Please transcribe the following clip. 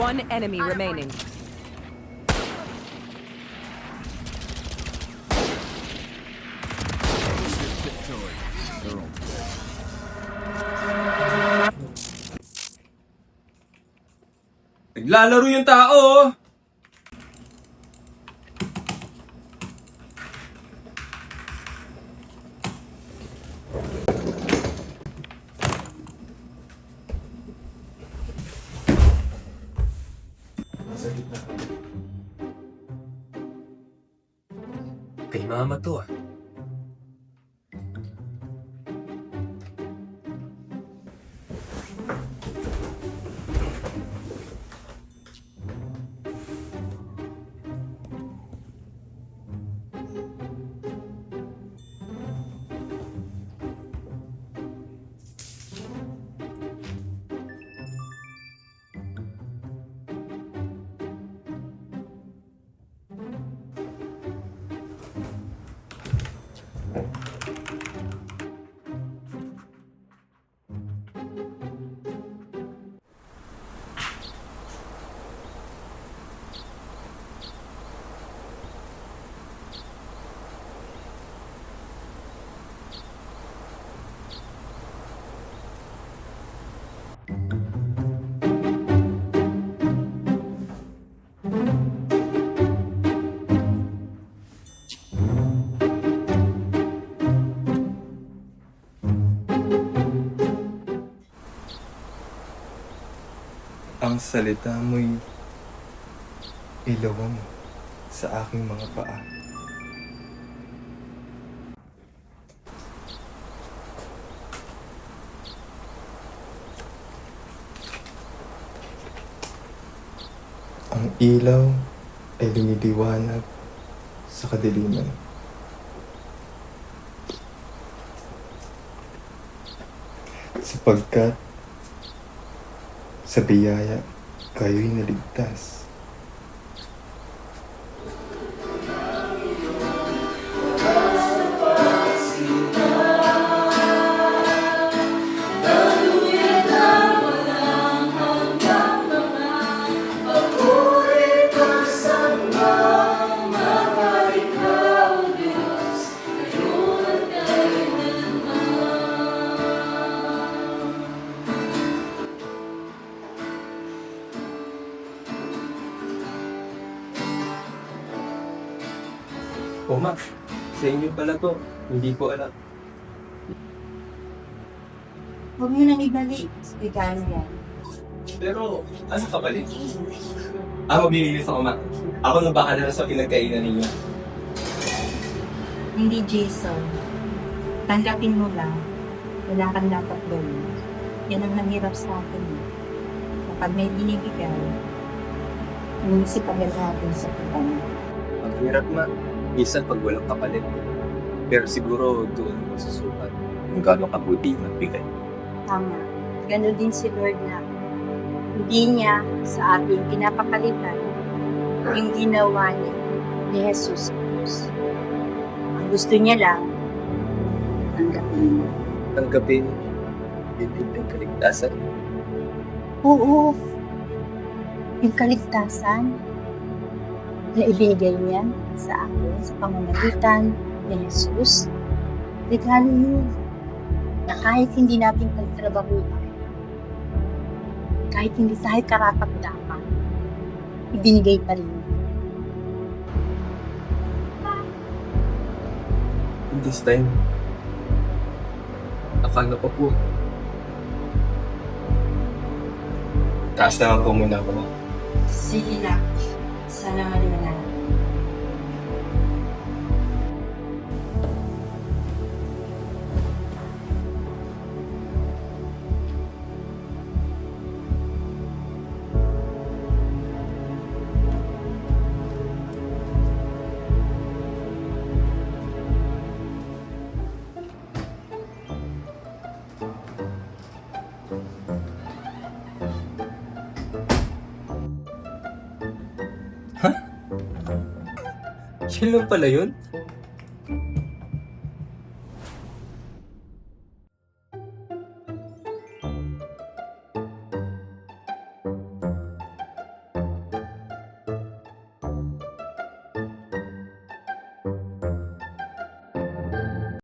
One enemy remaining. Naglalaro yung tao, oh. Kay mama to, ah. Ang salita mo'y ilawang sa aking mga paa. Ang ilaw ay lumiliwanag sa kadiliman. Sapagkat sa biyaya kayo'y naligtas. O ma, sa inyo pala to. Hindi ko alam. Huwag mo nang ibalik. Regalo yan. Pero, ano ka balik? Ako binilis ako, ma. Ako na baka na sa pinagkainan ninyo. Hindi, Jason. Tanggapin mo lang. Wala kang dapat gawin. Yan ang nanghirap sa akin. Kapag may binibigay, inisip agad natin sa pagkano. Ang hirap, ma. Minsan pag walang kapalit. Pero siguro doon mo susukat kung gaano kabuti ang bigay. Tama. Ganon din si Lord na hindi niya sa atin pinapakalitan yung ginawa niya ni Jesus Christ. Ang gusto niya lang, tanggapin mo. Tanggapin yung kaligtasan. Oo. Yung kaligtasan na ibigay niya sa akin sa pamamagitan ni Jesus, regalo yun na kahit hindi natin pagtrabahuan, kahit hindi tayo karapat-dapat, ibinigay pa rin. This time, akala ko po. Taas naman po muna ako. Sige na. Sana maliwanag. Siya lang pala yun?